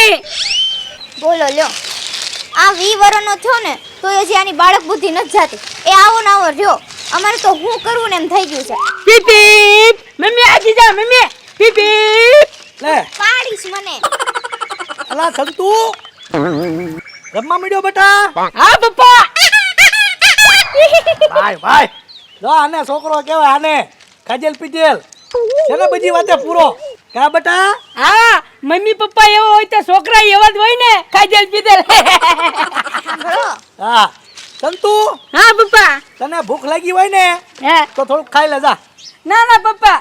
નહીં. બોલો લ્યો, આ 20 વર્ષનો થયો ને તો હજી આની બાળક બુદ્ધિ નથી જાતી. એ આવો ને આવો રહ્યો. અમારે તો હું કરવું ને એમ થઈ ગયું છે. પીપ પીપ. મમ્મી આજી જા મમ્મી. પીપ પીપ. લે પાડીશ મને. અલા સંતુ રમવા મળ્યો બેટા. હા પપ્પા. ભાઈ ભાઈ જો આને છોકરો કહેવાય, આને કાજલ પીજેલ છે ને બધી વાતે પૂરો. કા બેટા? હા મમ્મી પપ્પા એવો હોય તો છોકરા એવા જ હોય ને. કાજલ પીધેલ. સાંભળો, હા સંતુ, હા પપ્પા. તને ભૂખ લાગી હોય ને હે તો થોડુંક ખાઈ લે જા. ના ના પપ્પા,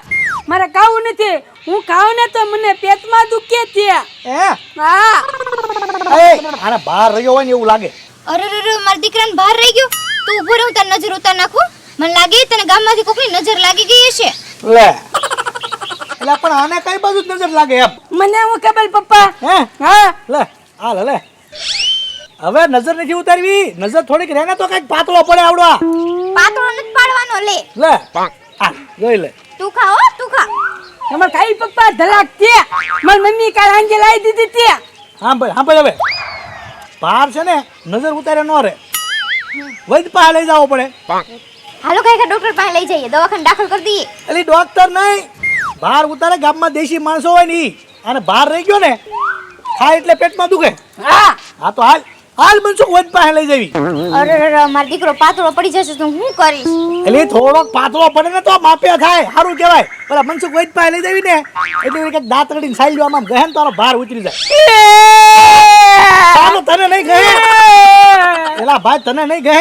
મારે ખાવું નથી. હું ખાઉં ને તો મને પેટમાં દુખે છે. હે હા એ આને બહાર રહ્યો હોય ને એવું લાગે. અરે રે રે, મારા દીકરાને બહાર રહી ગયો. તું ઊભો રહે, હું તારી નજર ઉતાર નાખું. મને લાગે તને ગામમાંથી કોકની નજર લાગી ગઈ હશે. લે એટલે પણ આને કઈ બાજુ જ નજર લાગે એમ? મને હું ખબર પપ્પા. હે હા લે હાલ લે. હવે નજર નથી ઉતારવી, નજર થોડીક રહે ને તો કઈક પાતળો પડે આવડો. પાતળો નથી પાડવાનો. લે લે આ જોઈ લે. તું ખા હો, તું ખા. તમારે ખાઈ પપ્પા ધલાક છે. મારી મમ્મી કાલ આંજે લાવી દીધી છે. હા ભાઈ હા ભાઈ, હવે બહાર છે ને નજર ઉતારે ન રે, વૈદ પાસે લઈ જવો પડે. હાલો કઈ ડોક્ટર પાસે લઈ જઈએ, દવાખાને દાખલ કરી દઈએ. એટલે ડોક્ટર નહીં, બહાર ઉતારે ગામમાં દેશી માણસો હોય ને ઈ. અને બહાર રહી ગયો ને ખાય એટલે પેટમાં દુખે. હા હા તો હાલ હાલ મનસુખ વૈદ પાસે લઈ જવી. અરે રે રે, મારો દીકરો પાતળો પડી જશે તો હું કરીશ. એટલે થોડોક પાતળો પડે ને તો માપે થાય, સારું કહેવાય. પેલા મનસુખ વૈદ પાસે લઈ જવી ને એટલે કંઈક દાંત રડીને સાઈલ આમ ગહેન તારો ભાર ઉતરી જાય. ચાલો તને નહીં ગહે, એલા ભાઈ તને નહીં ગહે,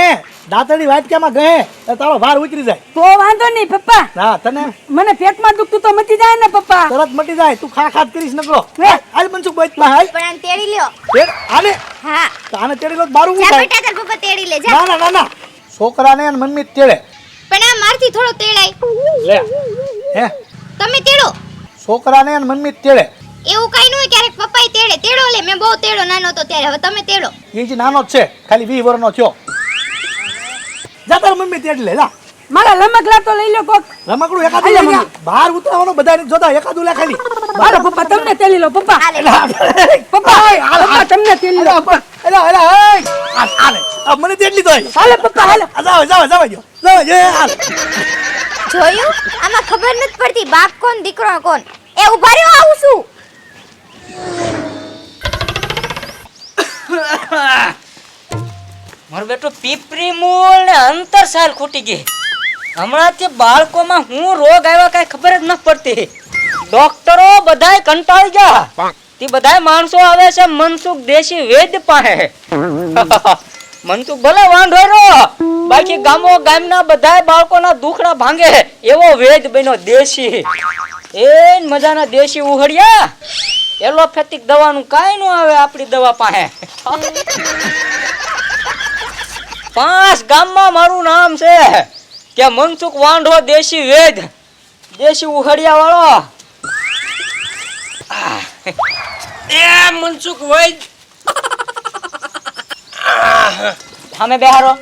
દાંતડી વાટકામાં ગહે એટલે તારો ભાર ઉતરી જાય. તો વાંધો નહીં પપ્પા. હા તને મને પેટમાં દુખતું તો મટી જાય ને પપ્પા. તરત મટી જાય. તું ખા ખાત કરીશ નકરો. હે? હાલ મનસુખ વૈદ પાસે હાલ. પણ આને તેડી લ્યો. આને હા તો આને તેડી લો તો બારું જા થાય. બેટા, તાર પપ્પા તેડી લે જા. ના ના ના ના, છોકરાને અને મમ્મી જ તેડે. પણ આ મારથી થોડો તેડાય. લે હે તમે તેડો. છોકરાને અને મમ્મી જ તેડે. એવું કઈ ન હોય, ક્યારેક પપ્પાય તેડે. તેડો લે, મેં બહુ તેડો નાનો તો ત્યારે. હવે તમે તેડો. એ જ નાનો જ છે, ખાલી 20 વર્ષનો થયો. જા તાર મમ્મી તેડી લે જા. મારા લમકલા તો લઈ લો કોક. રમકડું એકાદું હાલે લઈ જા. મમ્મી. બહાર ઉતરવાનો બધા નથી જોતા, એકાદું લે ખાલી. મારો પપ્પા તમને તેલી લો પપ્પા. હાલે. પપ્પા પપ્પા તમને તેલી લો પપ્પા. મને તેટલી તો હોય. હાલે પપ્પા હાલે. જાવ જાવ જાવ જો જાવ જે હાલ. જોયું? આમાં ખબર નથી પડતી બાપ કોણ દીકરો કોણ. એ ઉભા રહ્યો, આવું છું. મારો બેટો પીપરી મૂળ ને અંતરસાલ ખૂટી ગઈ. હમણાંથી બાળકોમાં હું રોગ આવ્યા કઈ ખબર જ ન પડતી. ડોક્ટરો બધાય કંટાળી ગયા. તે બધાય માણસો આવે છે મનસુખ દેશી વૈદ પાસે. મનસુખ ભલે વાંઢો રહ્યો, બાકી ગામના બધાય બાળકોના દુખડા ભાંગે એવો વૈદ બન્યો દેશી. એ મજાના દેશી ઉહળ્યા. એલોપેથિક દવાનું કાંઈ ન આવે આપણી દવા પાસે. 5 ગામમાં મારું નામ છે કે મનસુખ વાંઢો દેશી વૈદ, દેશી ઉહળિયા વાળો. એ મનસુખ વૈદ સામે બેહારો.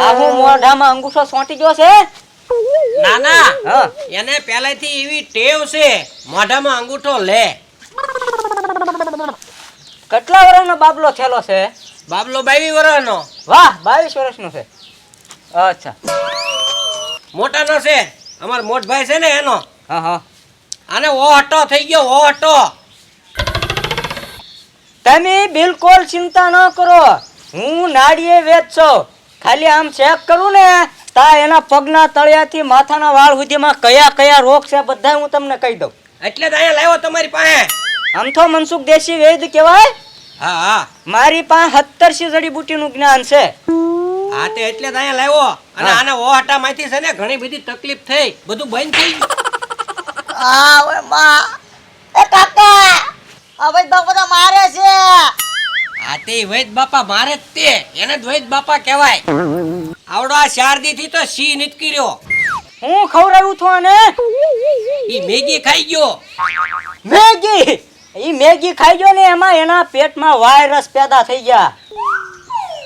આ હું મોઢામાં અંગૂઠો સોંટી ગયો છે. ના ના, હા એને પહેલેથી એવી ટેવ છે મોઢામાં અંગૂઠો લે. કેટલા વર્ષનો બાબલો થયેલો છે? બાબલો 22 વર્ષનો. વાહ 22 વર્ષનો છે. અચ્છા મોટાનો છે, અમારો મોટભાઈ છે ને એનો. હા હા. આને ઓહટો થઈ ગયો, ઓહટો. તમે બિલકુલ ચિંતા ન કરો, હું નાડીએ વેચ છું. ખાલી આમ ચેક કરું ને તા એના પગના તળિયાથી માથાના વાળ સુધીમાં કયા કયા રોગ છે બધા હું તમને કહી દઉં. એટલે જ અહીંયા લાવ્યો તમારી પાસે. આમ તો મનસુખ દેશી વૈદ કહેવાય. હા હા મારી પાસે 17 જડીબુટીનું જ્ઞાન છે. હા તે એટલે જ અહીંયા લાવ્યો. અને હા. આને ઓહટામાંથી છે ને ઘણી બધી તકલીફ થઈ, બધું બંધ થઈ ગયું. હા તે વૈદ બાપા મારે જ તે, એને જ વૈદ બાપા કહેવાય. આવડો આ 4 દી થી તો સી નીકળી રહ્યો. હું ખવડાવું છું આને ઈ મેગી ખાઈ ગયો. મેગી. ઈ મેગી ખાઈ ગયો ને એમાં એના પેટમાં વાયરસ પેદા થઈ ગયા.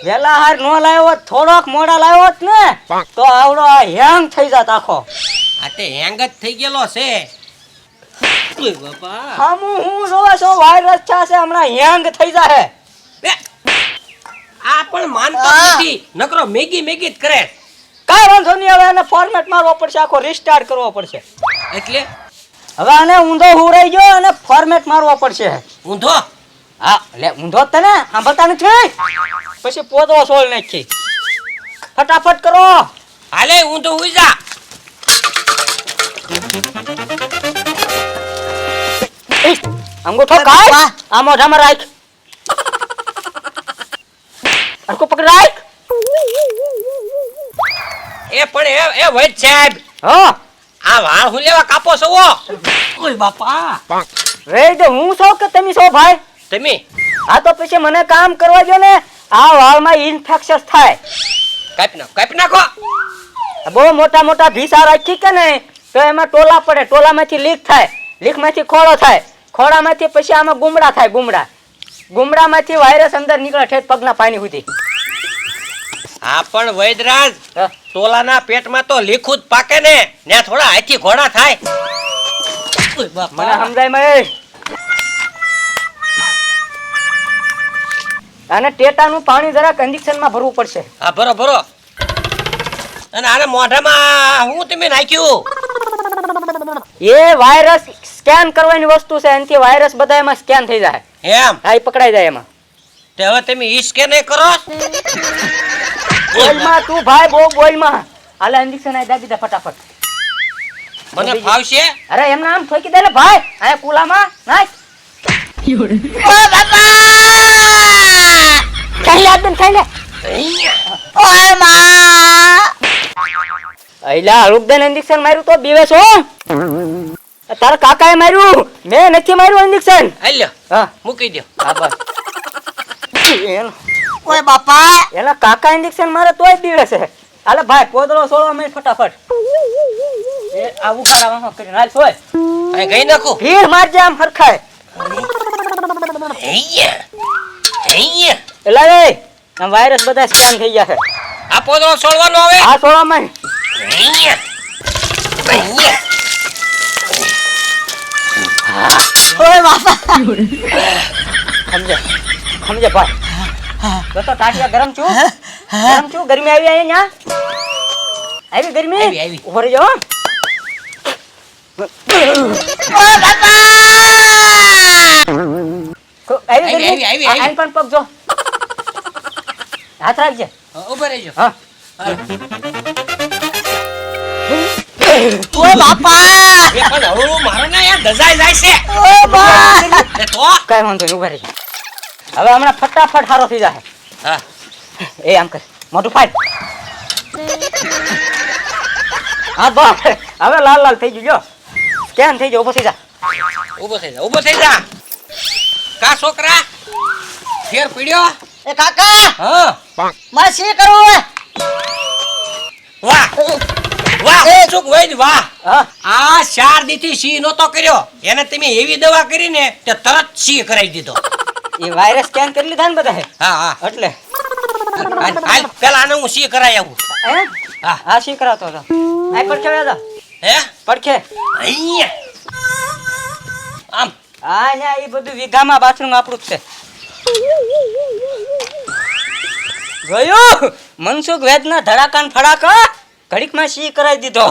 વેલા હાર નો લાવ્યો હોત, થોડોક મોડા લાવ્યો હોત ને તો આવડો આ હેંગ થઈ જાત આખો. આ તે હેંગ જ થઈ ગયેલો છે. ઓય બાપા હામું હું જોવે છો વાયરસ છે હમણાં હેંગ થઈ જાહે. બે. આ પણ માનતો નથી નકરો મેગી મેગી જ કરે કાંઈ વાંધો નહીં, હવે આને ફોર્મેટ મારવો પડશે, આખો રિસ્ટાર્ટ કરવો પડશે. એટલે હવે આને ઊંધો હુરાઈ ગયો અને ફોર્મેટ મારવો પડશે. ઊંધો હા લે ઊંધો જ તને સાંભળતા નથી, પછી પોદળો સોળ નાખી. ફટાફટ કરો. હાલે ઊંધો હુઈ જા અંગૂઠો કાઢ, આ મોઢામાં રાખ, હરખું પકડી રાખ. એ પણ એ વૈદ સાહેબ હા આ વાળ હું લેવા કાપો છો ઓય બાપા રે દે, હું છો કે તમે છો ભાઈ? તમે આ તો પછી મને કામ કરવા દો ને, આ વાળમાં ઇન્ફેક્શન થાય. કાપી નાખો બહુ મોટા મોટા ભીસા રાખી કે નહીં તો એમાં ટોલા પડે, ટોલામાંથી લીક થાય, લીકમાંથી ખોળો થાય, ખોળામાંથી પછી આમાં ગુમડા થાય, ગુમડામાંથી વાયરસ અંદર નીકળે ઠેઠ પગના પાણી સુધી. આ પણ વૈદરાજ હા. ટોલાના પેટમાં તો લીખું જ પાકે ને ત્યાં થોડા હાથી ઘોડા થાય ઓય બાપા મને સમજાય મહેશ. અને ટેટાનું પાણી જરાક ઇન્જેક્શનમાં ભરવું પડશે. હા ભરો ભરો અને આને મોઢામાં હું તમે નાખ્યું એ વાયરસ સ્કેન કરવાની વસ્તુ છે, એનાથી વાયરસ બધા એમાં સ્કેન થઈ જાય. એમ હા એ પકડાઈ જાય એમાં. તે હવે તમે ઈ સ્કેન કરો બોલમાં તું ભાઈ બહુ બોલમાં. હાલે ઇન્જેક્શન આઈ દાબી દે ફટાફટ. મને ફાવશે અરે એમના આમ ઠોકી દે ને ભાઈ, આ કુલામાં નાખ. ઓ બાપા ખાઈ લે આદન, ખાઈ લે. ઓય માં અઈલા હળુકદન ઇન્જેક્શન માર્યું તો બીવે છો? તારા કાકાએ માર્યું, મેં નથી માર્યું ઇન્જેક્શન. હાલ્યો હા મૂકી દો હા બસ. ઓય બાપા એના કાકા ઇન્જેક્શન મારે તોય બીવે છે. હાલે ભાઈ પોદળો સોળવા માંડ ફટાફટ. એ આ ઉભા રહેવા કરીને હાલ સોય. અહીં ગઈ નાખું ભીડ મારજે આમ હરખાય. એલા રે આ વાયરસ બધા સ્કેન થઈ ગયા છે. આ પોદળો છોડવાનો હવે આ સોળવા માંડ. ઓય બાપા સમજે સમજે ભાઈ. તો ટાટિયા ગરમ છું, ગરમ છું, ગરમી આવી અહીંયા આવી ગરમી આવી. ઉભો રહી જાઓ. આવી ગરમી. આવી. આઈ પણ પગ જો, હાથ રાખજે. ઉભા રહેજો હા ઓય બાપા એ પણ હળવું મારો ને યાર દજાઈ જાય છે એ તો કઈ વાંધો નહીં, ઉભા રહી. હવે હમણાં ફટાફટ હારો થઈ જાય. હા એ આમ કર, મોઢું ફાડ. હા બસ હવે લાલ લાલ થઈ ગયું. સ્કેન થઈ ગયો, ઉભો થઈ જા. ઊભો થઈ જા કા છોકરા ફેર પીડ્યો એ કાકા હા મારે શું કરવું? વાહ વાહ ચૂક વૈદ વાહ હા આ 4 દીથી સી નતો કર્યો એને તમે એવી દવા કરીને તે તરત સી કરાવી દીધો એ વાયરસ સ્કેન કરી લીધા ને બધા હા એટલે હાલ પેલા આને હું સી કરાવી આવું હે હા હા શી કરાવતો હતો. આ પડખે વ્યા હે પડખે. અહીંયા આમ હા ને એ બધું વીઘામાં બાથરૂમ આપણું જ છે. જોયું મનસુખ વેદના ધડાકાન ફડાકા ઘડીકમાં સી કરાવી દીધો.